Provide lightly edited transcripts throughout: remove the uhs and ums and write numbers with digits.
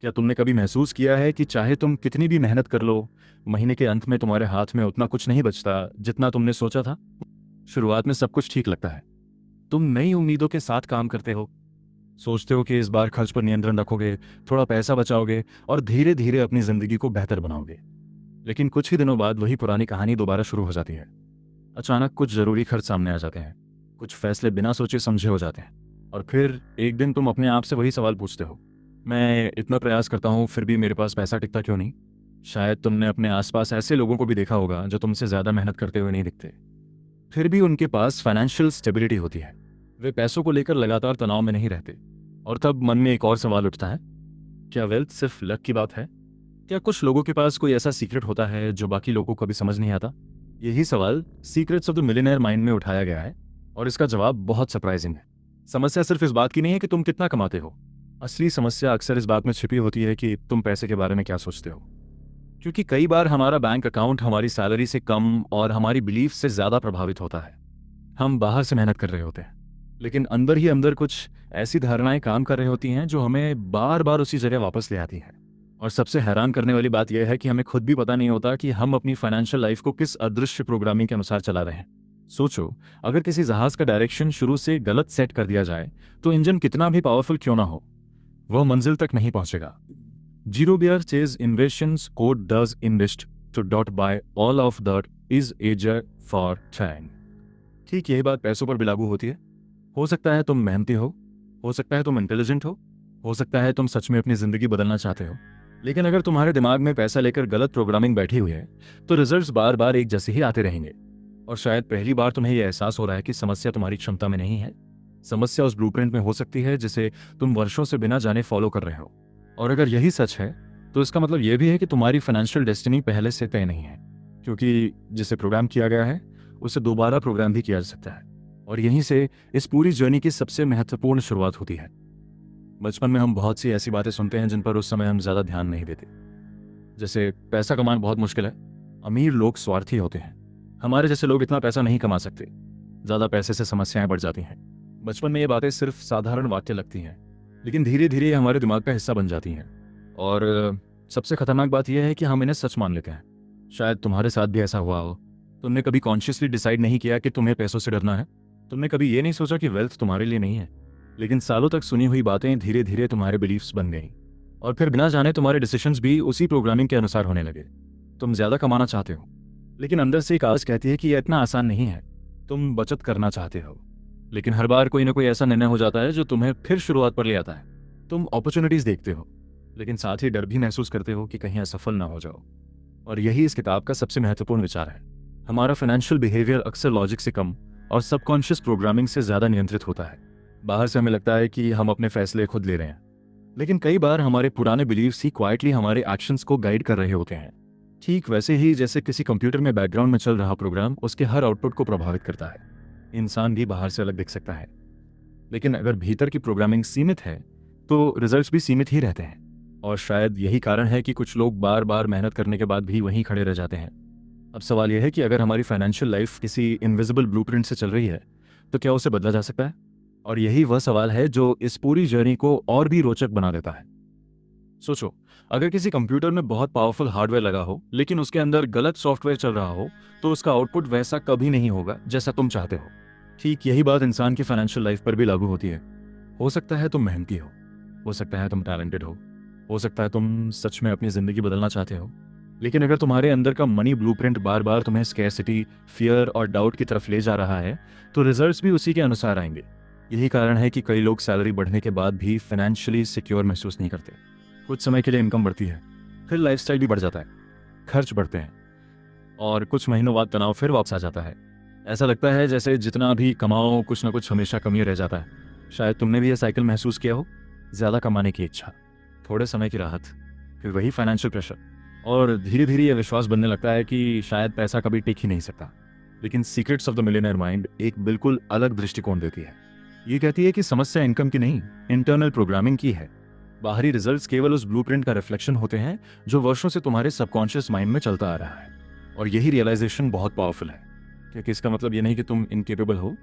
क्या तुमने कभी महसूस किया है कि चाहे तुम कितनी भी मेहनत कर लो, महीने के अंत में तुम्हारे हाथ में उतना कुछ नहीं बचता जितना तुमने सोचा था? शुरुआत में सब कुछ ठीक लगता है। तुम नई उम्मीदों के साथ काम करते हो, सोचते हो कि इस बार खर्च पर नियंत्रण रखोगे, थोड़ा पैसा बचाओगे और धीरे धीरे अपनी जिंदगी को बेहतर बनाओगे। लेकिन कुछ ही दिनों बाद वही पुरानी कहानी दोबारा शुरू हो जाती है। अचानक कुछ जरूरी खर्च सामने आ जाते हैं, कुछ फैसले बिना सोचे समझे हो जाते हैं, और फिर एक दिन तुम अपने आप से वही सवाल पूछते हो, मैं इतना प्रयास करता हूँ फिर भी मेरे पास पैसा टिकता क्यों नहीं? शायद तुमने अपने आसपास ऐसे लोगों को भी देखा होगा जो तुमसे ज़्यादा मेहनत करते हुए नहीं दिखते, फिर भी उनके पास फाइनेंशियल स्टेबिलिटी होती है। वे पैसों को लेकर लगातार तनाव में नहीं रहते। और तब मन में एक और सवाल उठता है, क्या वेल्थ सिर्फ लक की बात है? क्या कुछ लोगों के पास कोई ऐसा सीक्रेट होता है जो बाकी लोगों को कभी समझ नहीं आता? यही सवाल secrets of the millionaire mind में उठाया गया है, और इसका जवाब बहुत सरप्राइजिंग है। समस्या सिर्फ इस बात की नहीं है कि तुम कितना कमाते हो। असली समस्या अक्सर इस बात में छिपी होती है कि तुम पैसे के बारे में क्या सोचते हो। क्योंकि कई बार हमारा बैंक अकाउंट हमारी सैलरी से कम और हमारी बिलीफ से ज़्यादा प्रभावित होता है। हम बाहर से मेहनत कर रहे होते हैं, लेकिन अंदर ही अंदर कुछ ऐसी धारणाएं काम कर रही होती हैं जो हमें बार बार उसी जगह वापस ले आती हैं। और सबसे हैरान करने वाली बात यह है कि हमें खुद भी पता नहीं होता कि हम अपनी फाइनेंशियल लाइफ को किस अदृश्य प्रोग्रामिंग के अनुसार चला रहे हैं। सोचो, अगर किसी जहाज का डायरेक्शन शुरू से गलत सेट कर दिया जाए तो इंजन कितना भी पावरफुल क्यों ना हो, वह मंजिल तक नहीं पहुंचेगा। Zero bear chase invasions code does invest to dot by all of that is eager for time. ठीक यही बात पैसों पर भी लागू होती है। हो सकता है तुम मेहनती हो सकता है तुम इंटेलिजेंट हो सकता है तुम सच में अपनी जिंदगी बदलना चाहते हो, लेकिन अगर तुम्हारे दिमाग में पैसा लेकर गलत प्रोग्रामिंग बैठी हुई है तो रिजल्ट्स बार बार एक जैसे ही आते रहेंगे। और शायद पहली बार तुम्हें यह एहसास हो रहा है कि समस्या तुम्हारी क्षमता में नहीं है, समस्या उस ब्लूप्रिंट में हो सकती है जिसे तुम वर्षों से बिना जाने फॉलो कर रहे हो। और अगर यही सच है तो इसका मतलब यह भी है कि तुम्हारी फाइनेंशियल डेस्टिनी पहले से तय नहीं है, क्योंकि जिसे प्रोग्राम किया गया है उसे दोबारा प्रोग्राम भी किया जा सकता है। और यहीं से इस पूरी जर्नी की सबसे महत्वपूर्ण शुरुआत होती है। बचपन में हम बहुत सी ऐसी बातें सुनते हैं जिन पर उस समय हम ज़्यादा ध्यान नहीं देते, जैसे पैसा कमाना बहुत मुश्किल है, अमीर लोग स्वार्थी होते हैं, हमारे जैसे लोग इतना पैसा नहीं कमा सकते, ज़्यादा पैसे से समस्याएं बढ़ जाती हैं। बचपन में ये बातें सिर्फ साधारण वाक्य लगती हैं, लेकिन धीरे धीरे ये हमारे दिमाग का हिस्सा बन जाती हैं। और सबसे खतरनाक बात यह है कि हम इन्हें सच मान लेते हैं। शायद तुम्हारे साथ भी ऐसा हुआ हो। तुमने कभी कॉन्शियसली डिसाइड नहीं किया कि तुम्हें पैसों से डरना है, तुमने कभी ये नहीं सोचा कि वेल्थ तुम्हारे लिए नहीं है, लेकिन सालों तक सुनी हुई बातें धीरे धीरे तुम्हारे बिलीफ्स बन गईं, और फिर बिना जाने तुम्हारे डिसीजंस भी उसी प्रोग्रामिंग के अनुसार होने लगे। तुम ज्यादा कमाना चाहते हो, लेकिन अंदर से एक आवाज कहती है कि यह इतना आसान नहीं है। तुम बचत करना चाहते हो, लेकिन हर बार कोई ना कोई ऐसा निर्णय हो जाता है जो तुम्हें फिर शुरुआत पर ले आता है। तुम अपॉर्चुनिटीज देखते हो, लेकिन साथ ही डर भी महसूस करते हो कि कहीं असफल ना हो जाओ। और यही इस किताब का सबसे महत्वपूर्ण विचार है। हमारा फाइनेंशियल बिहेवियर अक्सर लॉजिक से कम और सबकॉन्शियस प्रोग्रामिंग से ज्यादा नियंत्रित होता है। बाहर से हमें लगता है कि हम अपने फैसले खुद ले रहे हैं, लेकिन कई बार हमारे पुराने बिलीव्स ही क्वाइटली हमारे एक्शंस को गाइड कर रहे होते हैं। ठीक वैसे ही जैसे किसी कंप्यूटर में बैकग्राउंड में चल रहा प्रोग्राम उसके हर आउटपुट को प्रभावित करता है। इंसान भी बाहर से अलग दिख सकता है, लेकिन अगर भीतर की प्रोग्रामिंग सीमित है तो रिजल्ट्स भी सीमित ही रहते हैं। और शायद यही कारण है कि कुछ लोग बार बार मेहनत करने के बाद भी वहीं खड़े रह जाते हैं। अब सवाल यह है कि अगर हमारी फाइनेंशियल लाइफ किसी इनविजिबल ब्लूप्रिंट से चल रही है तो क्या उसे बदला जा सकता है? और यही वह सवाल है जो इस पूरी जर्नी को और भी रोचक बना देता है। सोचो, अगर किसी कंप्यूटर में बहुत पावरफुल हार्डवेयर लगा हो लेकिन उसके अंदर गलत सॉफ्टवेयर चल रहा हो तो उसका आउटपुट वैसा कभी नहीं होगा जैसा तुम चाहते हो। ठीक यही बात इंसान की फाइनेंशियल लाइफ पर भी लागू होती है। हो सकता है तुम मेहनती हो सकता है तुम टैलेंटेड हो सकता है तुम सच में अपनी जिंदगी बदलना चाहते हो, लेकिन अगर तुम्हारे अंदर का मनी ब्लूप्रिंट बार बार तुम्हें स्कैरसिटी, फियर और डाउट की तरफ ले जा रहा है तो रिजल्ट्स भी उसी के अनुसार आएंगे। यही कारण है कि कई लोग सैलरी बढ़ने के बाद भी फाइनेंशियली सिक्योर महसूस नहीं करते। कुछ समय के लिए इनकम बढ़ती है, फिर लाइफस्टाइल भी बढ़ जाता है, खर्च बढ़ते हैं, और कुछ महीनों बाद तनाव फिर वापस आ जाता है। ऐसा लगता है जैसे जितना भी कमाओ कुछ ना कुछ हमेशा कमी रह जाता है। शायद तुमने भी यह साइकिल महसूस किया हो, ज़्यादा कमाने की इच्छा, थोड़े समय की राहत, फिर वही फाइनेंशियल प्रेशर, और धीरे धीरे यह विश्वास बनने लगता है कि शायद पैसा कभी टिक ही नहीं सकता। लेकिन secrets of the millionaire mind एक बिल्कुल अलग दृष्टिकोण देती है। ये कहती है कि समस्या इनकम की नहीं, इंटरनल प्रोग्रामिंग की है। बाहरी रिजल्ट्स केवल उस ब्लूप्रिंट का रिफ्लेक्शन होते हैं जो वर्षों से तुम्हारे सबकॉन्शियस माइंड में चलता आ रहा है। और यही रियलाइजेशन बहुत पावरफुल है, क्योंकि इसका मतलब ये नहीं कि तुम इनकेपेबल हो,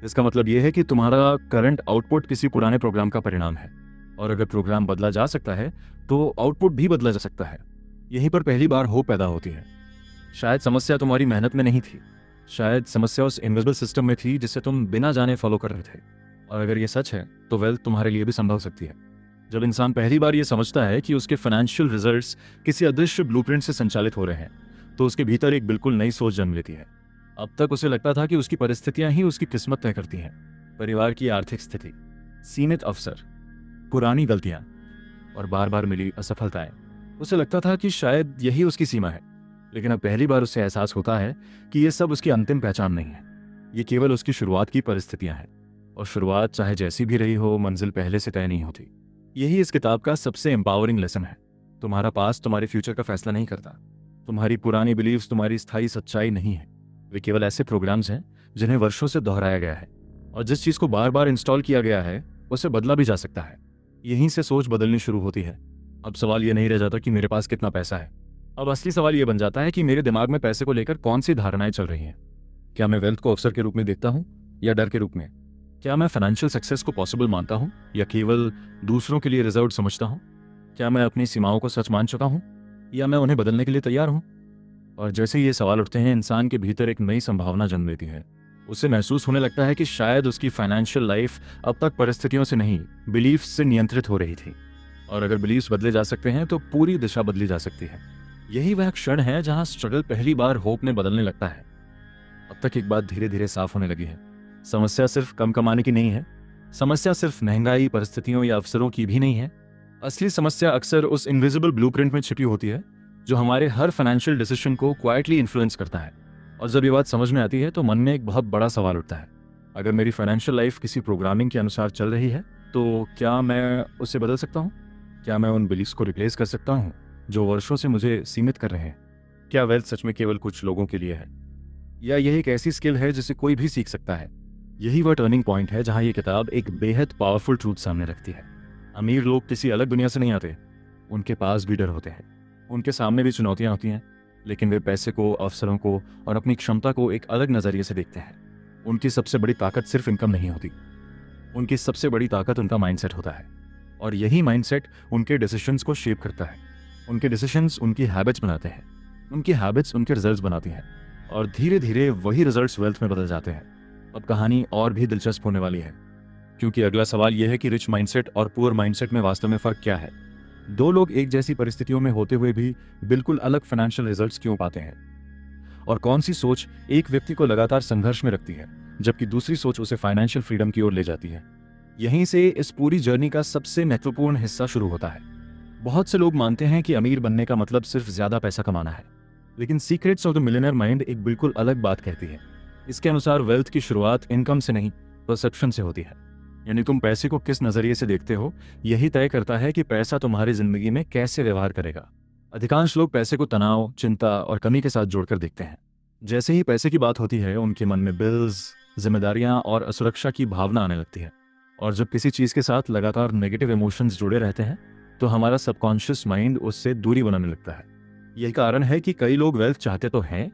इसका मतलब ये है कि तुम्हारा करंट आउटपुट किसी पुराने प्रोग्राम का परिणाम है। और अगर प्रोग्राम बदला जा सकता है तो आउटपुट भी बदला जा सकता है। यहीं पर पहली बार होप पैदा होती है। शायद समस्या तुम्हारी मेहनत में नहीं थी, शायद समस्या उस इन्विजिबल सिस्टम में थी जिसे तुम बिना जाने फॉलो कर रहे थे। और अगर ये सच है तो वेल्थ तुम्हारे लिए भी संभव सकती है। जब इंसान पहली बार ये समझता है कि उसके फाइनेंशियल रिजल्ट्स किसी अदृश्य ब्लूप्रिंट से संचालित हो रहे हैं, तो उसके भीतर एक बिल्कुल नई सोच जन्म लेती है। अब तक उसे लगता था कि उसकी परिस्थितियां ही उसकी किस्मत तय करती हैं। परिवार की आर्थिक स्थिति, सीमित अवसर, पुरानी गलतियां और बार बार मिली असफलताएं, उसे लगता था कि शायद यही उसकी सीमा है। लेकिन अब पहली बार उसे एहसास होता है कि ये सब उसकी अंतिम पहचान नहीं है, ये केवल उसकी शुरुआत की परिस्थितियां हैं। और शुरुआत चाहे जैसी भी रही हो, मंजिल पहले से तय नहीं होती। यही इस किताब का सबसे एम्पावरिंग लेसन है। तुम्हारा पास्ट तुम्हारे फ्यूचर का फैसला नहीं करता। तुम्हारी पुरानी बिलीव्स तुम्हारी स्थायी सच्चाई नहीं है। वे केवल ऐसे प्रोग्राम्स हैं जिन्हें वर्षों से दोहराया गया है, और जिस चीज को बार बार इंस्टॉल किया गया है उसे बदला भी जा सकता है। यहीं से सोच बदलनी शुरू होती है। अब सवाल यह नहीं रह जाता कि मेरे पास कितना पैसा है। अब असली सवाल यह बन जाता है कि मेरे दिमाग में पैसे को लेकर कौन सी धारणाएं चल रही हैं। क्या मैं वेल्थ को अवसर के रूप में देखता हूं या डर के रूप में? क्या मैं फाइनेंशियल सक्सेस को पॉसिबल मानता हूं या केवल दूसरों के लिए रिजर्व समझता हूं? क्या मैं अपनी सीमाओं को सच मान चुका हूं या मैं उन्हें बदलने के लिए तैयार हूं? और जैसे ये सवाल उठते हैं, इंसान के भीतर एक नई संभावना जन्म लेती है। उसे महसूस होने लगता है कि शायद उसकी फाइनेंशियल लाइफ अब तक परिस्थितियों से नहीं, बिलीफ्स से नियंत्रित हो रही थी। और अगर बिलीफ्स बदले जा सकते हैं तो पूरी दिशा बदली जा सकती है। यही वह क्षण है जहां स्ट्रगल पहली बार होप में बदलने लगता है। अब तक एक बात धीरे धीरे साफ होने लगी है। समस्या सिर्फ कम कमाने की नहीं है, समस्या सिर्फ महंगाई, परिस्थितियों या अवसरों की भी नहीं है। असली समस्या अक्सर उस इनविजिबल ब्लूप्रिंट में छिपी होती है जो हमारे हर फाइनेंशियल डिसीजन को क्वाइटली इन्फ्लुएंस करता है। और जब ये बात समझ में आती है तो मन में एक बहुत बड़ा सवाल उठता है। अगर मेरी फाइनेंशियल लाइफ किसी प्रोग्रामिंग के अनुसार चल रही है तो क्या मैं उसे बदल सकता हूँ? क्या मैं उन बिलीफ्स को रिप्लेस कर सकता हूँ जो वर्षों से मुझे सीमित कर रहे हैं? क्या वेल्थ सच में केवल कुछ लोगों के लिए है, या यह एक ऐसी स्किल है जिसे कोई भी सीख सकता है? यही वह टर्निंग पॉइंट है जहां यह किताब एक बेहद पावरफुल ट्रूथ सामने रखती है। अमीर लोग किसी अलग दुनिया से नहीं आते, उनके पास भी डर होते हैं, उनके सामने भी चुनौतियां होती हैं, लेकिन वे पैसे को, अवसरों को और अपनी क्षमता को एक अलग नजरिए से देखते हैं। उनकी सबसे बड़ी ताकत सिर्फ इनकम नहीं होती, उनकी सबसे बड़ी ताकत उनका माइंडसेट होता है। और यही माइंडसेट उनके डिसीजंस को शेप करता है। उनके डिसीजंस उनकी हैबिट्स बनाते हैं, उनकी हैबिट्स उनके रिजल्ट्स बनाती हैं, और धीरे धीरे वही रिजल्ट्स वेल्थ में बदल जाते हैं। अब कहानी और भी दिलचस्प होने वाली है, क्योंकि अगला सवाल यह है कि रिच माइंडसेट और पुअर माइंडसेट में वास्तव में फर्क क्या है। दो लोग एक जैसी परिस्थितियों में होते हुए भी बिल्कुल अलग फाइनेंशियल रिजल्ट्स क्यों पाते हैं? और कौन सी सोच एक व्यक्ति को लगातार संघर्ष में रखती है जबकि दूसरी सोच उसे फाइनेंशियल फ्रीडम की ओर ले जाती है? यहीं से इस पूरी जर्नी का सबसे महत्वपूर्ण हिस्सा शुरू होता है। बहुत से लोग मानते हैं कि अमीर बनने का मतलब सिर्फ ज्यादा पैसा कमाना है, लेकिन secrets of the millionaire mind एक बिल्कुल अलग बात कहती है। इसके अनुसार वेल्थ की शुरुआत इनकम से नहीं, परसेप्शन से होती है। यानी तुम पैसे को किस नजरिए से देखते हो, यही तय करता है कि पैसा तुम्हारी जिंदगी में कैसे व्यवहार करेगा। अधिकांश लोग पैसे को तनाव, चिंता और कमी के साथ जोड़कर देखते हैं। जैसे ही पैसे की बात होती है, उनके मन में बिल्स, जिम्मेदारियां और असुरक्षा की भावना आने लगती है। और जब किसी चीज के साथ लगातार नेगेटिव इमोशंस जुड़े रहते हैं तो हमारा सबकॉन्शियस माइंड उससे दूरी बनाने लगता है। यही कारण है कि कई लोग वेल्थ चाहते तो हैं,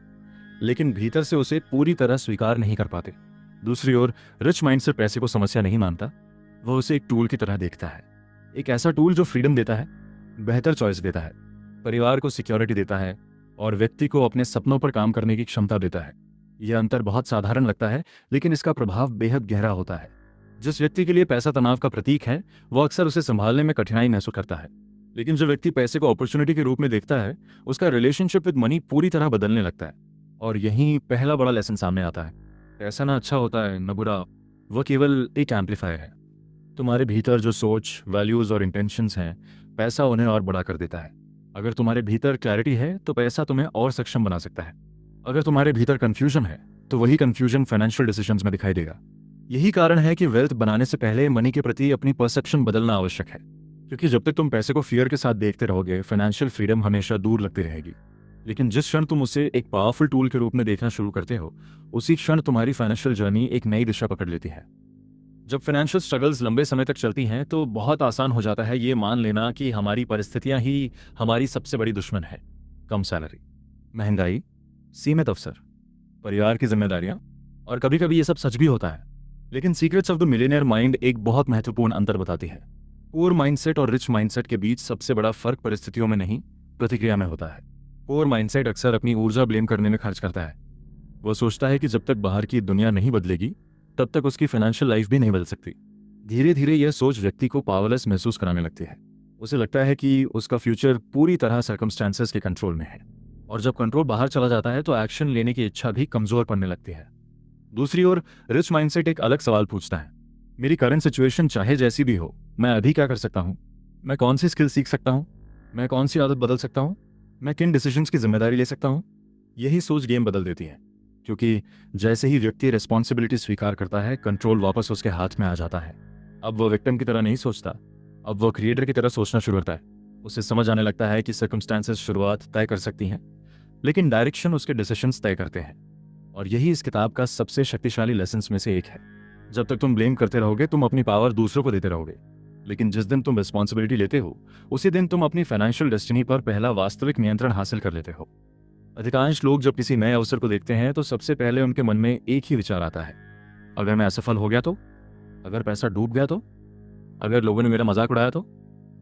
लेकिन भीतर से उसे पूरी तरह स्वीकार नहीं कर पाते। दूसरी ओर रिच माइंड से पैसे को समस्या नहीं मानता, वह उसे एक टूल की तरह देखता है। एक ऐसा टूल जो फ्रीडम देता है, बेहतर चॉइस देता है, परिवार को सिक्योरिटी देता है और व्यक्ति को अपने सपनों पर काम करने की क्षमता देता है। यह अंतर बहुत साधारण लगता है, लेकिन इसका प्रभाव बेहद गहरा होता है। जिस व्यक्ति के लिए पैसा तनाव का प्रतीक है, वह अक्सर उसे संभालने में कठिनाई महसूस करता है। लेकिन जो व्यक्ति पैसे को अपॉर्चुनिटी के रूप में देखता है, उसका रिलेशनशिप विद मनी पूरी तरह बदलने लगता है। और यही पहला बड़ा लेसन सामने आता है। पैसा ना अच्छा होता है न बुरा, वह केवल एक एम्पलीफायर है। तुम्हारे भीतर जो सोच, वैल्यूज और इंटेंशंस हैं, पैसा उन्हें और बड़ा कर देता है। अगर तुम्हारे भीतर क्लैरिटी है तो पैसा तुम्हें और सक्षम बना सकता है। अगर तुम्हारे भीतर कंफ्यूजन है तो वही कंफ्यूजन फाइनेंशियल डिसीजंस में दिखाई देगा। यही कारण है कि वेल्थ बनाने से पहले मनी के प्रति अपनी परसेप्शन बदलना आवश्यक है, क्योंकि जब तक तुम पैसे को फियर के साथ देखते रहोगे, फाइनेंशियल फ्रीडम हमेशा दूर लगती रहेगी। लेकिन जिस क्षण तुम उसे एक पावरफुल टूल के रूप में देखना शुरू करते हो, उसी क्षण तुम्हारी फाइनेंशियल जर्नी एक नई दिशा पकड़ लेती है। जब फाइनेंशियल स्ट्रगल्स लंबे समय तक चलती हैं तो बहुत आसान हो जाता है ये मान लेना कि हमारी परिस्थितियां ही हमारी सबसे बड़ी दुश्मन है। कम सैलरी, महंगाई, सीमित अवसर, परिवार की जिम्मेदारियां, और कभी कभी ये सब सच भी होता है। लेकिन secrets of the millionaire mind एक बहुत महत्वपूर्ण अंतर बताती है। पुअर माइंडसेट और रिच माइंडसेट के बीच सबसे बड़ा फर्क परिस्थितियों में नहीं, प्रतिक्रिया में होता है। पुअर माइंडसेट अक्सर अपनी ऊर्जा ब्लेम करने में खर्च करता है। वो सोचता है कि जब तक बाहर की दुनिया नहीं बदलेगी तब तक उसकी फाइनेंशियल लाइफ भी नहीं बदल सकती। धीरे धीरे यह सोच व्यक्ति को पावरलेस महसूस कराने लगती है। उसे लगता है कि उसका फ्यूचर पूरी तरह सर्कमस्टेंसेस के कंट्रोल में है, और जब कंट्रोल बाहर चला जाता है तो एक्शन लेने की इच्छा भी कमजोर पड़ने लगती है। दूसरी ओर रिच माइंडसेट एक अलग सवाल पूछता है, मेरी करंट सिचुएशन चाहे जैसी भी हो, मैं अभी क्या कर सकता हूँ? मैं कौन सी स्किल सीख सकता हूँ? मैं कौन सी आदत बदल सकता हूँ? मैं किन डिसीजंस की जिम्मेदारी ले सकता हूँ? यही सोच गेम बदल देती है, क्योंकि जैसे ही व्यक्ति रिस्पॉन्सिबिलिटी स्वीकार करता है, कंट्रोल वापस उसके हाथ में आ जाता है। अब वो विक्टिम की तरह नहीं सोचता, अब वो क्रिएटर की तरह सोचना शुरू करता है। उसे समझ आने लगता है कि सर्कमस्टेंसेस शुरुआत तय कर सकती हैं, लेकिन डायरेक्शन उसके डिसीजंस तय करते हैं। और यही इस किताब का सबसे शक्तिशाली लेसन्स में से एक है। जब तक तुम ब्लेम करते रहोगे, तुम अपनी पावर दूसरों को देते रहोगे, लेकिन जिस दिन तुम रिस्पॉन्सिबिलिटी लेते हो, उसी दिन तुम अपनी फाइनेंशियल डेस्टिनी पर पहला वास्तविक नियंत्रण हासिल कर लेते हो। अधिकांश लोग जब किसी नए अवसर को देखते हैं तो सबसे पहले उनके मन में एक ही विचार आता है, अगर मैं असफल हो गया तो, अगर पैसा डूब गया तो, अगर लोगों ने मेरा मजाक उड़ाया तो।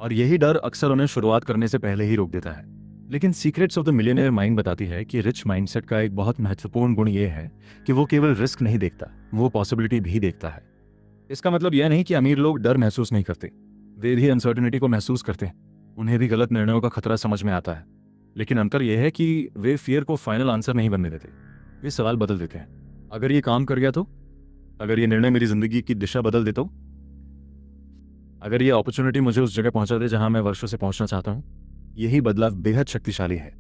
और यही डर अक्सर उन्हें शुरुआत करने से पहले ही रोक देता है। लेकिन secrets of the millionaire mind बताती है कि रिच माइंडसेट का एक बहुत महत्वपूर्ण गुण यह है कि वो केवल रिस्क नहीं देखता, वो पॉसिबिलिटी भी देखता है। इसका मतलब यह नहीं कि अमीर लोग डर महसूस नहीं करते, वे भी अनसर्टेनिटी को महसूस करते हैं, उन्हें भी गलत निर्णयों का खतरा समझ में आता है। लेकिन अंतर यह है कि वे फियर को फाइनल आंसर नहीं बनने देते, वे सवाल बदल देते हैं। अगर ये काम कर गया तो, अगर ये निर्णय मेरी जिंदगी की दिशा बदल दे तो, अगर ये अपॉर्चुनिटी मुझे उस जगह पहुंचा दे जहां मैं वर्षों से पहुंचना चाहता हूं। यही बदलाव बेहद शक्तिशाली है,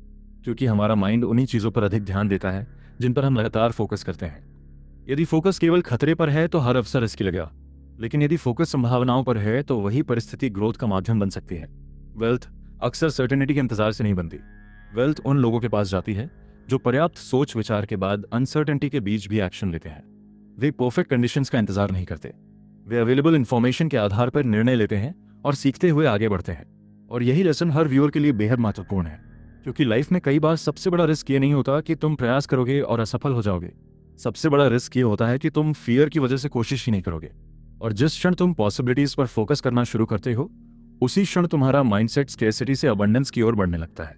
क्योंकि हमारा माइंड उन्हीं चीजों पर अधिक ध्यान देता है जिन पर हम लगातार फोकस करते हैं। यदि फोकस केवल खतरे पर है तो हर अवसर रिस्की लगेगा, लेकिन यदि फोकस संभावनाओं पर है तो वही परिस्थिति ग्रोथ का माध्यम बन सकती है। वेल्थ अक्सर सर्टेनिटी के इंतजार से नहीं बनती। वेल्थ उन लोगों के पास जाती है जो पर्याप्त सोच विचार के बाद अनसर्टेनिटी के बीच भी एक्शन लेते हैं। वे परफेक्ट कंडीशंस का इंतजार नहीं करते, वे अवेलेबल इंफॉर्मेशन के आधार पर निर्णय लेते हैं और सीखते हुए आगे बढ़ते हैं। और यही लेसन हर व्यूअर के लिए बेहद महत्वपूर्ण है, क्योंकि लाइफ में कई बार सबसे बड़ा रिस्क ये नहीं होता कि तुम प्रयास करोगे और असफल हो जाओगे। सबसे बड़ा रिस्क ये होता है कि तुम फियर की वजह से कोशिश ही नहीं करोगे। और जिस क्षण तुम पॉसिबिलिटीज पर फोकस करना शुरू करते हो, उसी क्षण तुम्हारा माइंडसेट स्केर्सिटी से अबंडेंस की ओर बढ़ने लगता है।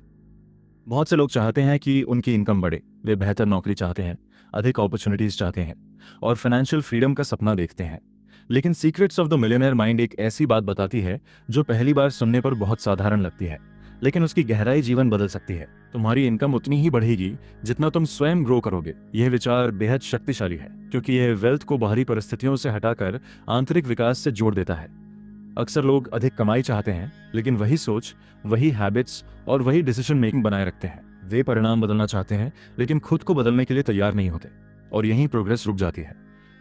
बहुत से लोग चाहते हैं कि उनकी इनकम बढ़े, वे बेहतर नौकरी चाहते हैं, अधिक अपॉर्चुनिटीज चाहते हैं और फाइनेंशियल फ्रीडम का सपना देखते हैं। लेकिन secrets of the millionaire mind एक ऐसी बात बताती है जो पहली बार सुनने पर बहुत साधारण लगती है, लेकिन उसकी गहराई जीवन बदल सकती है। तुम्हारी इनकम उतनी ही बढ़ेगी जितना तुम स्वयं ग्रो करोगे। यह विचार बेहद शक्तिशाली है, क्योंकि यह वेल्थ को बाहरी परिस्थितियों से हटाकर आंतरिक विकास से जोड़ देता है। अक्सर लोग अधिक कमाई चाहते हैं, लेकिन वही सोच, वही हैबिट्स और वही डिसीजन मेकिंग बनाए रखते हैं। वे परिणाम बदलना चाहते हैं, लेकिन खुद को बदलने के लिए तैयार नहीं होते, और यहीं प्रोग्रेस रुक जाती है।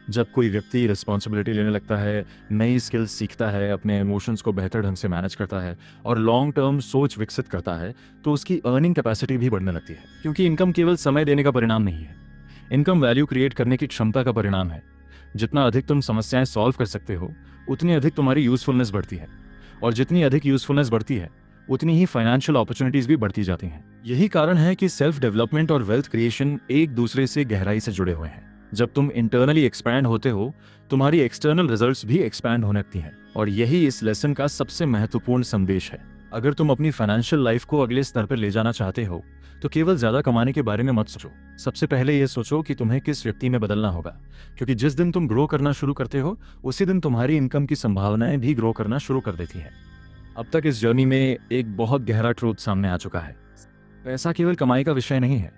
जब कोई व्यक्ति रिस्पॉन्सिबिलिटी लेने लगता है, नई स्किल्स सीखता है, अपने इमोशंस को बेहतर ढंग से मैनेज करता है और लॉन्ग टर्म सोच विकसित करता है, तो उसकी अर्निंग कैपेसिटी भी बढ़ने लगती है। क्योंकि इनकम केवल समय देने का परिणाम नहीं है, इनकम वैल्यू क्रिएट करने की क्षमता का परिणाम है। जितना अधिक तुम समस्याएं सॉल्व कर सकते हो, उतनी अधिक तुम्हारी यूजफुलनेस बढ़ती है, और जितनी अधिक यूजफुलनेस बढ़ती है, उतनी ही फाइनेंशियल अपॉर्चुनिटीज भी बढ़ती जाती हैं। यही कारण है कि सेल्फ डेवलपमेंट और वेल्थ क्रिएशन एक दूसरे से गहराई से जुड़े हुए हैं। जब तुम इंटरनली एक्सपैंड होते हो, तुम्हारी एक्सटर्नल रिजल्ट्स भी एक्सपैंड होने लगती हैं, और यही इस लेसन का सबसे महत्वपूर्ण संदेश है। अगर तुम अपनी फाइनेंशियल लाइफ को अगले स्तर पर ले जाना चाहते हो, तो केवल ज्यादा कमाने के बारे में मत सोचो। सबसे पहले यह सोचो कि तुम्हें किस व्यक्ति में बदलना होगा, क्योंकि जिस दिन तुम ग्रो करना शुरू करते हो, उसी दिन तुम्हारी इनकम की संभावनाएं भी ग्रो करना शुरू कर देती हैं। अब तक इस जर्नी में एक बहुत गहरा ट्रूथ सामने आ चुका है। पैसा केवल कमाई का विषय नहीं है,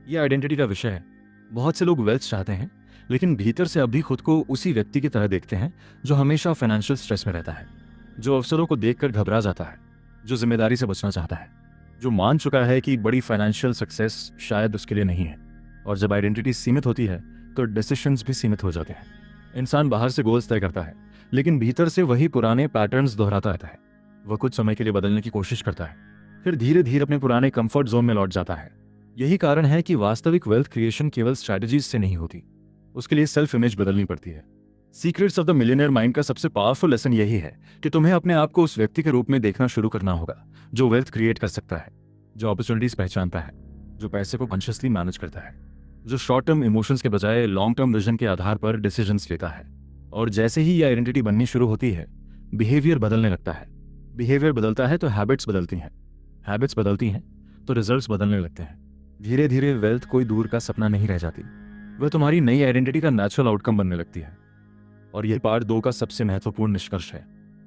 यह आइडेंटिटी का विषय है। बहुत से लोग वेल्थ चाहते हैं, लेकिन भीतर से अभी खुद को उसी व्यक्ति की तरह देखते हैं जो हमेशा फाइनेंशियल स्ट्रेस में रहता है, जो अवसरों को देखकर घबरा जाता है, जो जिम्मेदारी से बचना चाहता है, जो मान चुका है कि बड़ी फाइनेंशियल सक्सेस शायद उसके लिए नहीं है। और जब आइडेंटिटी सीमित होती है तो डिसीजंस भी सीमित हो जाते हैं। इंसान बाहर से गोल्स तय करता है, लेकिन भीतर से वही पुराने पैटर्न्स दोहराता रहता है। वह कुछ समय के लिए बदलने की कोशिश करता है, फिर धीरे धीरे अपने पुराने कंफर्ट जोन में लौट जाता है। यही कारण है कि वास्तविक वेल्थ क्रिएशन केवल स्ट्रैटेजीज से नहीं होती, उसके लिए सेल्फ इमेज बदलनी पड़ती है। Secrets of the millionaire mind का सबसे पावरफुल लेसन यही है कि तुम्हें अपने आप को उस व्यक्ति के रूप में देखना शुरू करना होगा जो वेल्थ क्रिएट कर सकता है, जो अपॉर्चुनिटीज पहचानता है, जो पैसे को कॉन्शियसली मैनेज करता है, जो शॉर्ट टर्म इमोशंस के बजाय लॉन्ग टर्म विजन के आधार पर डिसीजंस लेता है। और जैसे ही यह आइडेंटिटी बननी शुरू होती है, बिहेवियर बदलने लगता है। बिहेवियर बदलता है तो हैबिट्स बदलती हैं, हैबिट्स बदलती हैं तो रिजल्ट्स बदलने लगते हैं। धीरे धीरे वेल्थ कोई दूर का सपना नहीं रह जाती, वह तुम्हारी नई आइडेंटिटी का नेचुरल आउटकम बनने लगती है। और यह पार्ट 2 का सबसे महत्वपूर्ण निष्कर्ष है।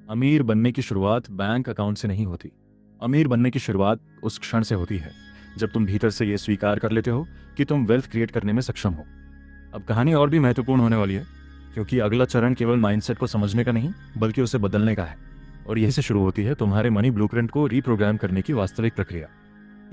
अमीर बनने की शुरुआत बैंक अकाउंट से नहीं होती। अमीर बनने की शुरुआत उस क्षण से होती है जब तुम भीतर से यह स्वीकार कर लेते हो कि तुम वेल्थ क्रिएट करने में सक्षम हो। अब कहानी और भी महत्वपूर्ण होने वाली है, क्योंकि अगला चरण केवल माइंडसेट को समझने का नहीं बल्कि उसे बदलने का है। और यहीं से शुरू होती है तुम्हारे मनी ब्लूप्रिंट को रीप्रोग्राम करने की वास्तविक प्रक्रिया।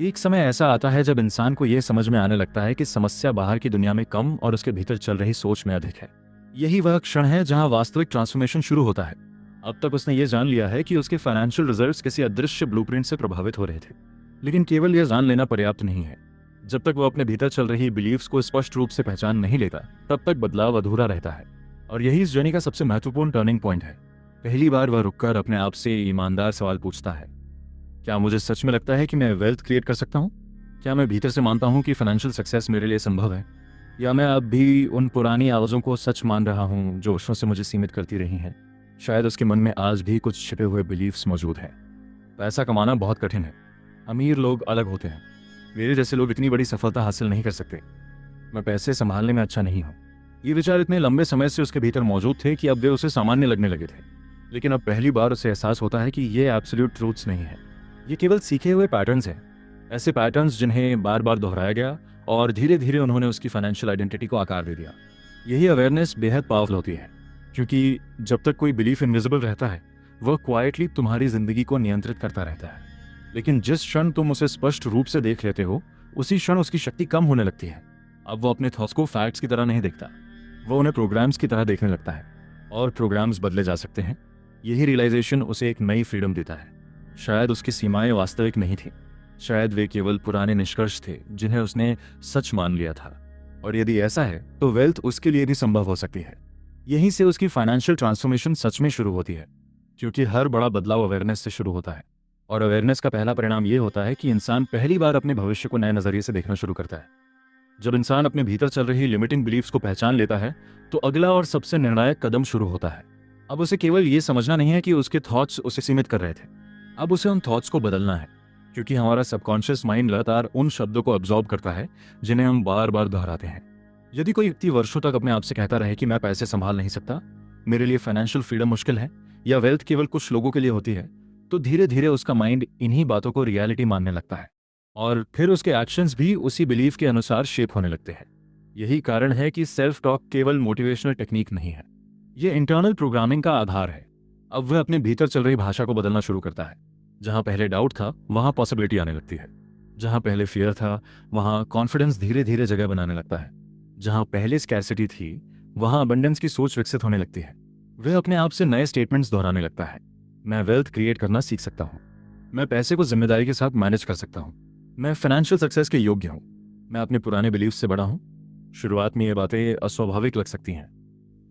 एक समय ऐसा आता है जब इंसान को यह समझ में आने लगता है कि समस्या बाहर की दुनिया में कम और उसके भीतर चल रही सोच में अधिक है। यही वह क्षण है जहां वास्तविक ट्रांसफॉर्मेशन शुरू होता है। अब तक उसने ये जान लिया है कि उसके फाइनेंशियल रिजल्ट्स किसी अदृश्य ब्लूप्रिंट से प्रभावित हो रहे थे, लेकिन केवल यह जान लेना पर्याप्त नहीं है। जब तक वो अपने भीतर चल रही बिलीव्स को स्पष्ट रूप से पहचान नहीं लेता, तब तक बदलाव अधूरा रहता है। और यही इस जर्नी का सबसे महत्वपूर्ण टर्निंग पॉइंट है। पहली बार वह रुककर अपने आप से ईमानदार सवाल पूछता है, क्या मुझे सच में लगता है कि मैं वेल्थ क्रिएट कर सकता हूँ? क्या मैं भीतर से मानता हूँ कि फाइनेंशियल सक्सेस मेरे लिए संभव है? या मैं अब भी उन पुरानी आवाज़ों को सच मान रहा हूँ जो वर्षों से मुझे सीमित करती रही हैं? शायद उसके मन में आज भी कुछ छिपे हुए बिलीव्स मौजूद हैं। पैसा कमाना बहुत कठिन है, अमीर लोग अलग होते हैं, मेरे जैसे लोग इतनी बड़ी सफलता हासिल नहीं कर सकते, मैं पैसे संभालने में अच्छा नहीं हूँ। ये विचार इतने लंबे समय से उसके भीतर मौजूद थे कि अब वे उसे सामान्य लगने लगे थे। लेकिन अब पहली बार उसे एहसास होता है कि ये एब्सोल्यूट ट्रूथ्स नहीं है, ये केवल सीखे हुए पैटर्न्स हैं। ऐसे पैटर्न्स जिन्हें बार बार दोहराया गया और धीरे धीरे उन्होंने उसकी फाइनेंशियल आइडेंटिटी को आकार दे दिया। यही अवेयरनेस बेहद पावरफुल होती है, क्योंकि जब तक कोई बिलीफ इनविजिबल रहता है वह क्वाइटली तुम्हारी जिंदगी को नियंत्रित करता रहता है। लेकिन जिस क्षण तुम उसे स्पष्ट रूप से देख लेते हो, उसी क्षण उसकी शक्ति कम होने लगती है। अब वो अपने थॉट्स को फैक्ट्स की तरह नहीं देखता, वो उन्हें प्रोग्राम्स की तरह देखने लगता है। और प्रोग्राम्स बदले जा सकते हैं। यही रियलाइजेशन उसे एक नई फ्रीडम देता है। शायद उसकी सीमाएं वास्तविक नहीं थी, शायद वे केवल पुराने निष्कर्ष थे जिन्हें उसने सच मान लिया था। और यदि ऐसा है तो वेल्थ उसके लिए भी संभव हो सकती है। यहीं से उसकी फाइनेंशियल ट्रांसफॉर्मेशन सच में शुरू होती है, क्योंकि हर बड़ा बदलाव अवेयरनेस से शुरू होता है। और अवेयरनेस का पहला परिणाम यह होता है कि इंसान पहली बार अपने भविष्य को नए नजरिए से देखना शुरू करता है। जब इंसान अपने भीतर चल रही लिमिटिंग बिलीफ्स को पहचान लेता है तो अगला और सबसे निर्णायक कदम शुरू होता है। अब उसे केवल यह समझना नहीं है कि उसके थॉट्स उसे सीमित कर रहे थे, अब उसे उन थॉट्स को बदलना है, क्योंकि हमारा सबकॉन्शियस माइंड लगातार उन शब्दों को अब्जॉर्ब करता है जिन्हें हम बार बार दोहराते हैं। यदि कोई व्यक्ति वर्षों तक अपने आप से कहता रहे कि मैं पैसे संभाल नहीं सकता, मेरे लिए फाइनेंशियल फ्रीडम मुश्किल है, या वेल्थ केवल कुछ लोगों के लिए होती है, तो धीरे धीरे उसका माइंड इन्हीं बातों को रियलिटी मानने लगता है और फिर उसके एक्शंस भी उसी बिलीफ के अनुसार शेप होने लगते हैं। यही कारण है कि सेल्फ टॉक केवल मोटिवेशनल टेक्निक नहीं है, यह इंटरनल प्रोग्रामिंग का आधार है। अब वह अपने भीतर चल रही भाषा को बदलना शुरू करता है। जहां पहले डाउट था वहां पॉसिबिलिटी आने लगती है, जहां पहले फियर था वहां कॉन्फिडेंस धीरे धीरे जगह बनाने लगता है, जहां पहले स्कैर्सिटी थी वहां अबंडेंस की सोच विकसित होने लगती है। वह अपने आप से नए स्टेटमेंट्स दोहराने लगता है, मैं वेल्थ क्रिएट करना सीख सकता हूँ, मैं पैसे को जिम्मेदारी के साथ मैनेज कर सकता हूँ, मैं फाइनेंशियल सक्सेस के योग्य हूँ, मैं अपने पुराने बिलीफ से बड़ा हूँ। शुरुआत में ये बातें अस्वाभाविक लग सकती हैं,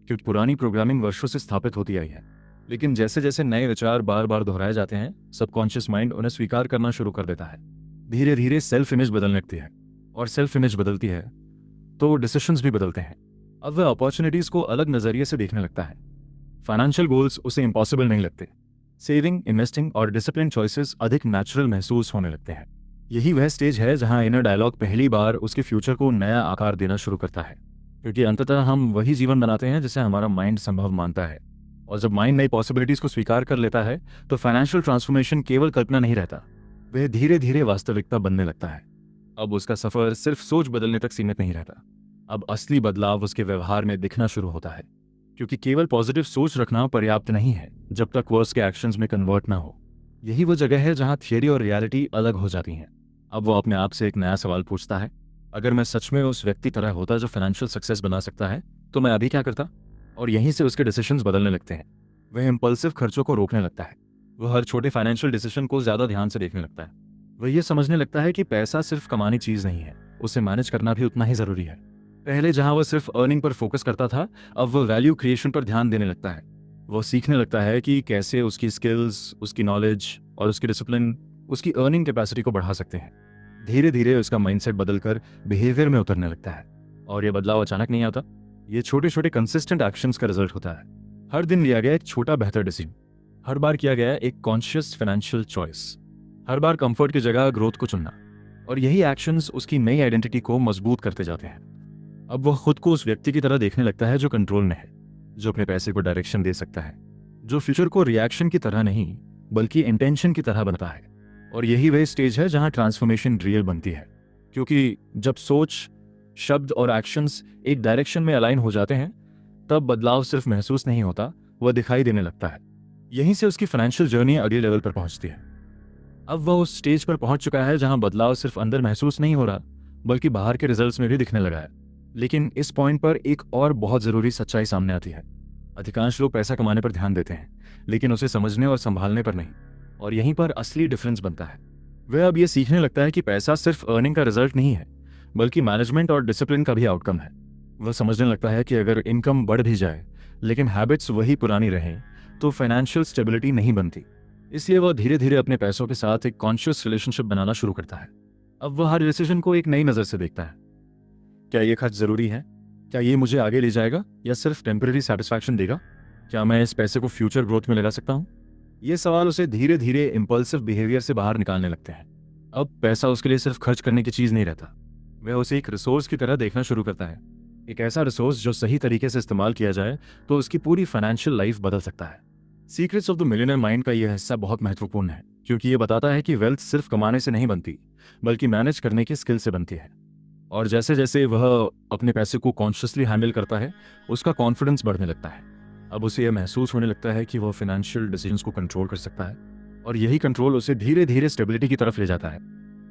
क्योंकि पुरानी प्रोग्रामिंग वर्षों से स्थापित होती आई है। लेकिन जैसे जैसे नए विचार बार बार दोहराए जाते हैं, सबकॉन्शियस माइंड उन्हें स्वीकार करना शुरू कर देता है। धीरे धीरे सेल्फ इमेज बदलने लगती है, और सेल्फ इमेज बदलती है तो डिसीजंस भी बदलते हैं। अब वह अपॉर्चुनिटीज को अलग नजरिए से देखने लगता है। फाइनेंशियल गोल्स उसे इम्पॉसिबल नहीं लगते, सेविंग, इन्वेस्टिंग और डिसिप्लिन चॉइसेस अधिक नेचुरल महसूस होने लगते हैं। यही वह स्टेज है जहां इनर डायलॉग पहली बार उसके फ्यूचर को नया आकार देना शुरू करता है, क्योंकि अंततः हम वही जीवन बनाते हैं जिसे हमारा माइंड संभव मानता है। और जब माइंड नई पॉसिबिलिटीज को स्वीकार कर लेता है तो फाइनेंशियल ट्रांसफॉर्मेशन केवल कल्पना नहीं रहता, वह धीरे धीरे वास्तविकता बनने लगता है। अब उसका सफर सिर्फ सोच बदलने तक सीमित नहीं रहता, अब असली बदलाव उसके व्यवहार में दिखना शुरू होता है, क्योंकि केवल पॉजिटिव सोच रखना पर्याप्त नहीं है जब तक वो उसके एक्शंस में कन्वर्ट ना हो। यही वो जगह है जहां थियरी और रियलिटी अलग हो जाती हैं। अब वो अपने आप से एक नया सवाल पूछता है, अगर मैं सच में उस व्यक्ति तरह होता जो फाइनेंशियल सक्सेस बना सकता है तो मैं अभी क्या करता? और यहीं से उसके डिसीजंस बदलने लगते हैं। वह इम्पल्सिव खर्चों को रोकने लगता है, वह हर छोटे फाइनेंशियल डिसीजन को ज्यादा ध्यान से देखने लगता है। वह ये समझने लगता है कि पैसा सिर्फ कमानी चीज नहीं है, उसे मैनेज करना भी उतना ही जरूरी है। पहले जहां वह सिर्फ अर्निंग पर फोकस करता था, अब वह वैल्यू क्रिएशन पर ध्यान देने लगता है। वह सीखने लगता है कि कैसे उसकी स्किल्स, उसकी नॉलेज और उसकी डिसिप्लिन उसकी अर्निंग कैपेसिटी को बढ़ा सकते हैं। धीरे धीरे उसका माइंडसेट बदलकर बिहेवियर में उतरने लगता है। और यह बदलाव अचानक नहीं आता, ये छोटे छोटे कंसिस्टेंट एक्शंस का रिजल्ट होता है। हर दिन लिया गया एक छोटा बेहतर डिसीजन, हर बार किया गया एक कॉन्शियस फाइनेंशियल चॉइस, हर बार कंफर्ट की जगह ग्रोथ को चुनना, और यही एक्शंस उसकी नई आइडेंटिटी को मजबूत करते जाते हैं। अब वह खुद को उस व्यक्ति की तरह देखने लगता है जो कंट्रोल में है, जो अपने पैसे को डायरेक्शन दे सकता है, जो फ्यूचर को रिएक्शन की तरह नहीं बल्कि इंटेंशन की तरह बनता है। और यही वह स्टेज है जहां ट्रांसफॉर्मेशन रियल बनती है, क्योंकि जब सोच, शब्द और एक्शंस एक डायरेक्शन में अलाइन हो जाते हैं, तब बदलाव सिर्फ महसूस नहीं होता, वह दिखाई देने लगता है। यहीं से उसकी फाइनेंशियल जर्नी अगले लेवल पर पहुंचती है। अब वह उस स्टेज पर पहुंच चुका है जहां बदलाव सिर्फ अंदर महसूस नहीं हो रहा, बल्कि बाहर के रिजल्ट्स में भी दिखने लगा है। लेकिन इस पॉइंट पर एक और बहुत जरूरी सच्चाई सामने आती है। अधिकांश लोग पैसा कमाने पर ध्यान देते हैं, लेकिन उसे समझने और संभालने पर नहीं। और यहीं पर असली डिफरेंस बनता है। वह अब यह सीखने लगता है कि पैसा सिर्फ अर्निंग का रिजल्ट नहीं है, बल्कि मैनेजमेंट और डिसिप्लिन का भी आउटकम है। वह समझने लगता है कि अगर इनकम बढ़ भी जाए लेकिन हैबिट्स वही पुरानी रहें, तो फाइनेंशियल स्टेबिलिटी नहीं बनती। इसलिए वह धीरे धीरे अपने पैसों के साथ एक कॉन्शियस रिलेशनशिप बनाना शुरू करता है। अब वह हर डिसीजन को एक नई नज़र से देखता है। क्या ये खर्च जरूरी है? क्या ये मुझे आगे ले जाएगा या सिर्फ टेम्पररी सेटिस्फैक्शन देगा? क्या मैं इस पैसे को फ्यूचर ग्रोथ में लगा सकता हूँ? ये सवाल उसे धीरे धीरे इम्पल्सिव बिहेवियर से बाहर निकालने लगते हैं। अब पैसा उसके लिए सिर्फ खर्च करने की चीज़ नहीं रहता, वह उसे एक रिसोर्स की तरह देखना शुरू करता है। एक ऐसा रिसोर्स जो सही तरीके से इस्तेमाल किया जाए तो उसकी पूरी फाइनेंशियल लाइफ बदल सकता है। Secrets of the millionaire mind का यह हिस्सा बहुत महत्वपूर्ण है, क्योंकि यह बताता है कि वेल्थ सिर्फ कमाने से नहीं बनती, बल्कि मैनेज करने की स्किल से बनती है। और जैसे जैसे वह अपने पैसे को कॉन्शियसली हैंडल करता है, उसका कॉन्फिडेंस बढ़ने लगता है। अब उसे यह महसूस होने लगता है कि वह फाइनेंशियल डिसीजंस को कंट्रोल कर सकता है, और यही कंट्रोल उसे धीरे धीरे स्टेबिलिटी की तरफ ले जाता है।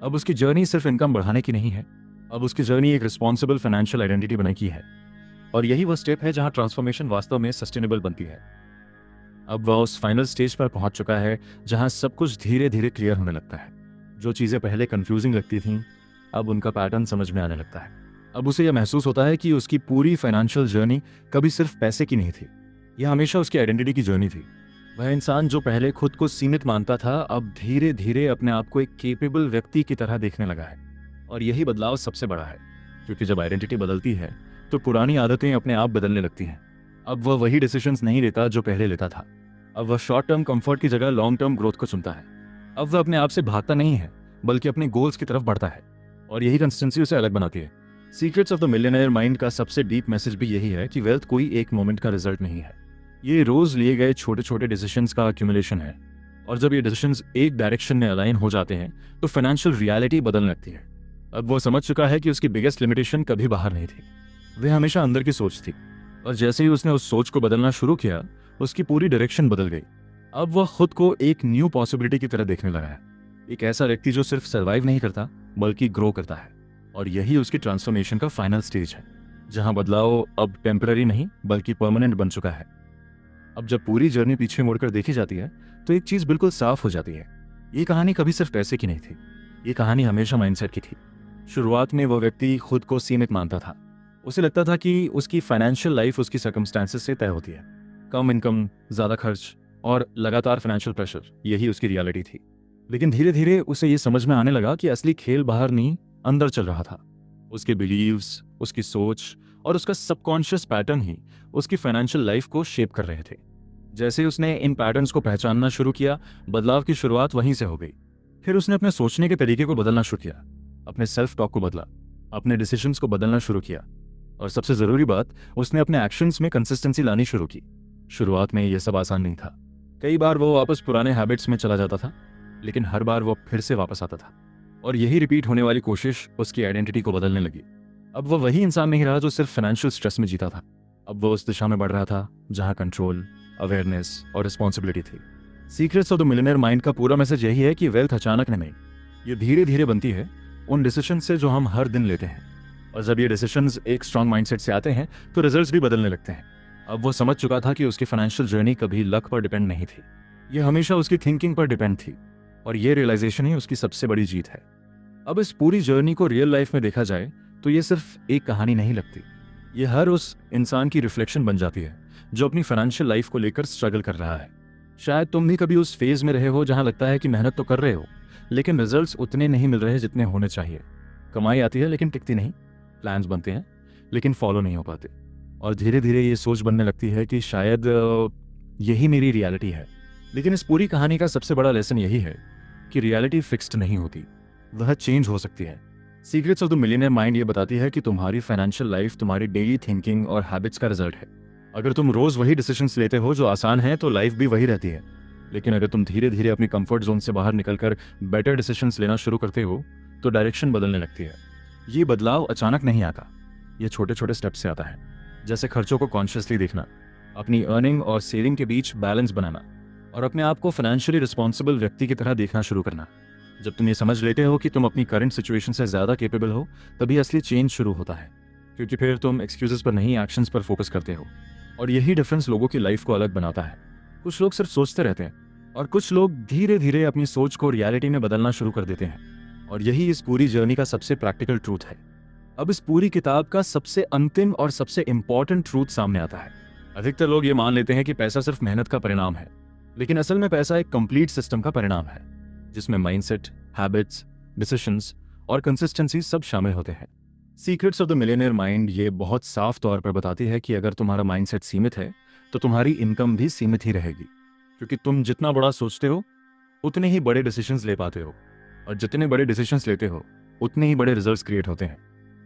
अब उसकी जर्नी सिर्फ इनकम बढ़ाने की नहीं है, अब उसकी जर्नी एक रिस्पॉन्सिबल फाइनेंशियल आइडेंटिटी बनाने की है। और यही वह स्टेप है जहां ट्रांसफॉर्मेशन वास्तव में सस्टेनेबल बनती है। अब वह उस फाइनल स्टेज पर पहुंच चुका है जहां सब कुछ धीरे धीरे क्लियर होने लगता है। जो चीज़ें पहले कंफ्यूजिंग लगती थीं, अब उनका पैटर्न समझ में आने लगता है। अब उसे यह महसूस होता है कि उसकी पूरी फाइनेंशियल जर्नी कभी सिर्फ पैसे की नहीं थी, यह हमेशा उसकी आइडेंटिटी की जर्नी थी। वह इंसान जो पहले खुद को सीमित मानता था, अब धीरे धीरे अपने आप को एक केपेबल व्यक्ति की तरह देखने लगा है। और यही बदलाव सबसे बड़ा है, क्योंकि जब आइडेंटिटी बदलती है तो पुरानी आदतें अपने आप बदलने लगती हैं। अब वह वही डिसीजंस नहीं लेता जो पहले लेता था। अब वह शॉर्ट टर्म कंफर्ट की जगह लॉन्ग टर्म ग्रोथ को चुनता है। अब वह अपने आप से भागता नहीं है, बल्कि अपने गोल्स की तरफ बढ़ता है। और यही कंसिस्टेंसी उसे अलग बनाती है। Secrets of the millionaire mind का सबसे डीप मैसेज भी यही है कि वेल्थ कोई एक मोमेंट का रिजल्ट नहीं है, ये रोज लिए गए छोटे छोटे डिसीजंस का एक्यूमुलेशन है। और जब ये डिसीजंस एक डायरेक्शन में अलाइन हो जाते हैं तो फाइनेंशियल रियलिटी बदलने लगती है। अब वो समझ चुका है कि उसकी बिगेस्ट लिमिटेशन कभी बाहर नहीं थी, वह हमेशा अंदर की सोच थी। और जैसे ही उसने उस सोच को बदलना शुरू किया, उसकी पूरी डायरेक्शन बदल गई। अब वह खुद को एक न्यू पॉसिबिलिटी की तरह देखने लगा है, एक ऐसा व्यक्ति जो सिर्फ सर्वाइव नहीं करता बल्कि ग्रो करता है। और यही उसकी ट्रांसफॉर्मेशन का फाइनल स्टेज है, जहां बदलाव अब टेम्पररी नहीं बल्कि परमानेंट बन चुका है। अब जब पूरी जर्नी पीछे मुड़कर देखी जाती है तो एक चीज बिल्कुल साफ हो जाती है, ये कहानी कभी सिर्फ पैसे की नहीं थी, ये कहानी हमेशा माइंडसेट की थी। शुरुआत में वह व्यक्ति खुद को सीमित मानता था। उसे लगता था कि उसकी फाइनेंशियल लाइफ उसकी सर्कमस्टेंसेस से तय होती है। कम इनकम, ज्यादा खर्च और लगातार फाइनेंशियल प्रेशर, यही उसकी रियलिटी थी। लेकिन धीरे धीरे उसे ये समझ में आने लगा कि असली खेल बाहर नहीं, अंदर चल रहा था। उसके बिलीव्स, उसकी सोच और उसका सबकॉन्शियस पैटर्न ही उसकी फाइनेंशियल लाइफ को शेप कर रहे थे। जैसे उसने इन पैटर्न्स को पहचानना शुरू किया, बदलाव की शुरुआत वहीं से हो गई। फिर उसने अपने सोचने के तरीके को बदलना शुरू किया, अपने सेल्फ टॉक को बदला, अपने डिसीजंस को बदलना शुरू किया, और सबसे जरूरी बात, उसने अपने एक्शंस में कंसिस्टेंसी लानी शुरू की। शुरुआत में यह सब आसान नहीं था। कई बार वो वापस पुराने हैबिट्स में चला जाता था, लेकिन हर बार वो फिर से वापस आता था। और यही रिपीट होने वाली कोशिश उसकी आइडेंटिटी को बदलने लगी। अब वह वही इंसान नहीं रहा जो सिर्फ फाइनेंशियल स्ट्रेस में जीता था। अब वो उस दिशा में बढ़ रहा था जहां कंट्रोल, अवेयरनेस और रिस्पॉन्सिबिलिटी थी। Secrets of the millionaire mind का पूरा मैसेज यही है कि वेल्थ अचानक नहीं, ये धीरे धीरे बनती है उन डिसीजन से जो हम हर दिन लेते हैं। और जब ये डिसीजंस एक स्ट्रांग माइंडसेट से आते हैं तो रिजल्ट्स भी बदलने लगते हैं। अब वो समझ चुका था कि उसकी फाइनेंशियल जर्नी कभी लक पर डिपेंड नहीं थी, ये हमेशा उसकी थिंकिंग पर डिपेंड थी। और ये रियलाइजेशन ही उसकी सबसे बड़ी जीत है। अब इस पूरी जर्नी को रियल लाइफ में देखा जाए तो ये सिर्फ एक कहानी नहीं लगती, ये हर उस इंसान की रिफ्लेक्शन बन जाती है जो अपनी फाइनेंशियल लाइफ को लेकर स्ट्रगल कर रहा है। शायद तुम भी कभी उस फेज में रहे हो जहां लगता है कि मेहनत तो कर रहे हो, लेकिन रिजल्ट्स उतने नहीं मिल रहे जितने होने चाहिए। कमाई आती है लेकिन टिकती नहीं, प्लान्स बनते हैं लेकिन फॉलो नहीं हो पाते। और धीरे धीरे ये सोच बनने लगती है कि शायद यही मेरी रियलिटी है, लेकिन इस पूरी कहानी का सबसे बड़ा लेसन यही है कि रियलिटी फिक्स्ड नहीं होती, वह चेंज हो सकती है। Secrets of the millionaire mind ये बताती है कि तुम्हारी फाइनेंशियल लाइफ तुम्हारी डेली थिंकिंग और हैबिट्स का रिजल्ट है। अगर तुम रोज वही डिसीजंस लेते हो जो आसान है तो लाइफ भी वही रहती है। लेकिन अगर तुम धीरे धीरे अपनी कंफर्ट जोन से बाहर निकलकर बेटर डिसीजंस लेना शुरू करते हो तो डायरेक्शन बदलने लगती है। ये बदलाव अचानक नहीं आता, ये छोटे छोटे स्टेप से आता है। जैसे खर्चों को कॉन्शियसली देखना, अपनी अर्निंग और सेविंग के बीच बैलेंस बनाना, और अपने आप को फाइनेंशियली रिस्पॉन्सिबल व्यक्ति की तरह देखना शुरू करना। जब तुम ये समझ लेते हो कि तुम अपनी करंट सिचुएशन से ज़्यादा केपेबल हो, तभी असली चेंज शुरू होता है, क्योंकि फिर तुम एक्सक्यूजेस पर नहीं, एक्शंस पर फोकस करते हो। और यही डिफरेंस लोगों की लाइफ को अलग बनाता है। कुछ लोग सिर्फ सोचते रहते हैं और कुछ लोग धीरे धीरे अपनी सोच को रियलिटी में बदलना शुरू कर देते हैं। और यही इस पूरी जर्नी का सबसे प्रैक्टिकल ट्रूथ है। अब इस पूरी किताब का सबसे अंतिम और सबसे इंपॉर्टेंट ट्रूथ सामने आता है। अधिकतर लोग ये मान लेते हैं कि पैसा सिर्फ मेहनत का परिणाम है, लेकिन असल में पैसा एक कंप्लीट सिस्टम का परिणाम है, जिसमें माइंडसेट, हैबिट्स, डिसीजंस और कंसिस्टेंसी सब शामिल होते हैं। Secrets of the millionaire mind ये बहुत साफ तौर पर बताती है कि अगर तुम्हारा माइंडसेट सीमित है तो तुम्हारी इनकम भी सीमित ही रहेगी, क्योंकि तुम जितना बड़ा सोचते हो उतने ही बड़े डिसीजंस ले पाते हो, और जितने बड़े डिसीजंस लेते हो उतने ही बड़े रिजल्ट्स क्रिएट होते हैं।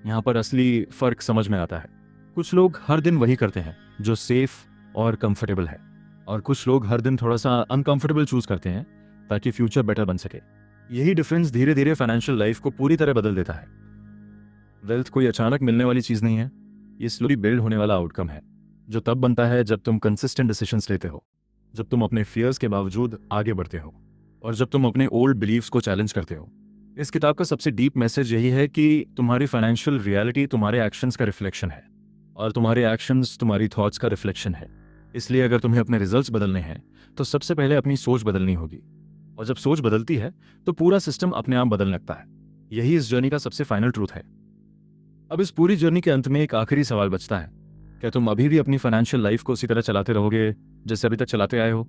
यहाँ पर असली फर्क समझ में आता है। कुछ लोग हर दिन वही करते हैं जो सेफ और कंफर्टेबल है, और कुछ लोग हर दिन थोड़ा सा अनकंफर्टेबल चूज करते हैं ताकि फ्यूचर बेटर बन सके। यही डिफरेंस धीरे धीरे फाइनेंशियल लाइफ को पूरी तरह बदल देता है। वेल्थ कोई अचानक मिलने वाली चीज नहीं है, ये स्लोली बिल्ड होने वाला आउटकम है, जो तब बनता है जब तुम कंसिस्टेंट डिसीजंस लेते हो, जब तुम अपने फियर्स के बावजूद आगे बढ़ते हो, और जब तुम अपने ओल्ड बिलीव्स को चैलेंज करते हो। इस किताब का सबसे डीप मैसेज यही है कि तुम्हारी फाइनेंशियल रियलिटी तुम्हारे एक्शंस का रिफ्लेक्शन है, और तुम्हारे एक्शंस तुम्हारी थॉट्स का रिफ्लेक्शन है। इसलिए अगर तुम्हें अपने रिजल्ट्स बदलने हैं तो सबसे पहले अपनी सोच बदलनी होगी, और जब सोच बदलती है तो पूरा सिस्टम अपने आप बदलने लगता है। यही इस जर्नी का सबसे फाइनल ट्रूथ है। अब इस पूरी जर्नी के अंत में एक आखिरी सवाल बचता है, क्या तुम अभी भी अपनी फाइनेंशियल लाइफ को उसी तरह चलाते रहोगे जैसे अभी तक चलाते आए हो,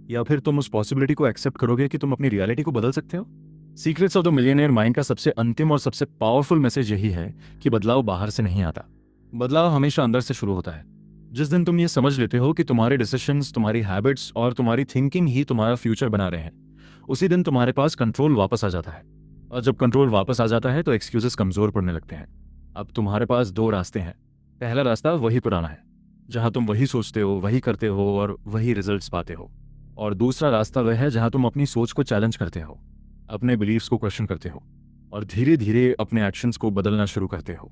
या फिर तुम उस पॉसिबिलिटी को एक्सेप्ट करोगे कि तुम अपनी रियलिटी को बदल सकते हो? Secrets of the millionaire mind का सबसे अंतिम और सबसे पावरफुल मैसेज यही है कि बदलाव बाहर से नहीं आता, बदलाव हमेशा अंदर से शुरू होता है। जिस दिन तुम ये समझ लेते हो कि तुम्हारे डिसीजंस, तुम्हारी हैबिट्स और तुम्हारी थिंकिंग ही तुम्हारा फ्यूचर बना रहे हैं, उसी दिन तुम्हारे पास कंट्रोल वापस आ जाता है। और जब कंट्रोल वापस आ जाता है तो एक्सक्यूजेस कमजोर पड़ने लगते हैं। अब तुम्हारे पास दो रास्ते हैं। पहला रास्ता वही पुराना है, जहां तुम वही सोचते हो, वही करते हो और वही रिजल्ट्स पाते हो। और दूसरा रास्ता वह है जहां तुम अपनी सोच को चैलेंज करते हो, अपने बिलीव्स को क्वेश्चन करते हो, और धीरे धीरे अपने एक्शंस को बदलना शुरू करते हो।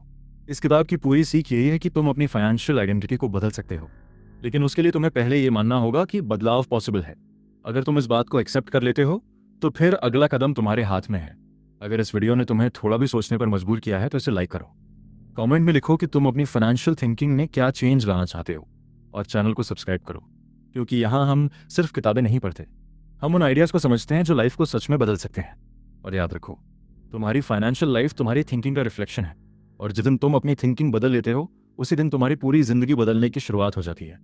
इस किताब की पूरी सीख यही है कि तुम अपनी फाइनेंशियल आइडेंटिटी को बदल सकते हो, लेकिन उसके लिए तुम्हें पहले ये मानना होगा कि बदलाव पॉसिबल है। अगर तुम इस बात को एक्सेप्ट कर लेते हो तो फिर अगला कदम तुम्हारे हाथ में है। अगर इस वीडियो ने तुम्हें थोड़ा भी सोचने पर मजबूर किया है तो इसे लाइक करो, कमेंट में लिखो कि तुम अपनी फाइनेंशियल थिंकिंग में क्या चेंज लाना चाहते हो, और चैनल को सब्सक्राइब करो, क्योंकि यहाँ हम सिर्फ किताबें नहीं पढ़ते, हम उन आइडियाज़ को समझते हैं जो लाइफ को सच में बदल सकते हैं। और याद रखो, तुम्हारी फाइनेंशियल लाइफ तुम्हारी थिंकिंग का रिफ्लेक्शन है, और जिस दिन तुम अपनी थिंकिंग बदल लेते हो उसी दिन तुम्हारी पूरी जिंदगी बदलने की शुरुआत हो जाती है।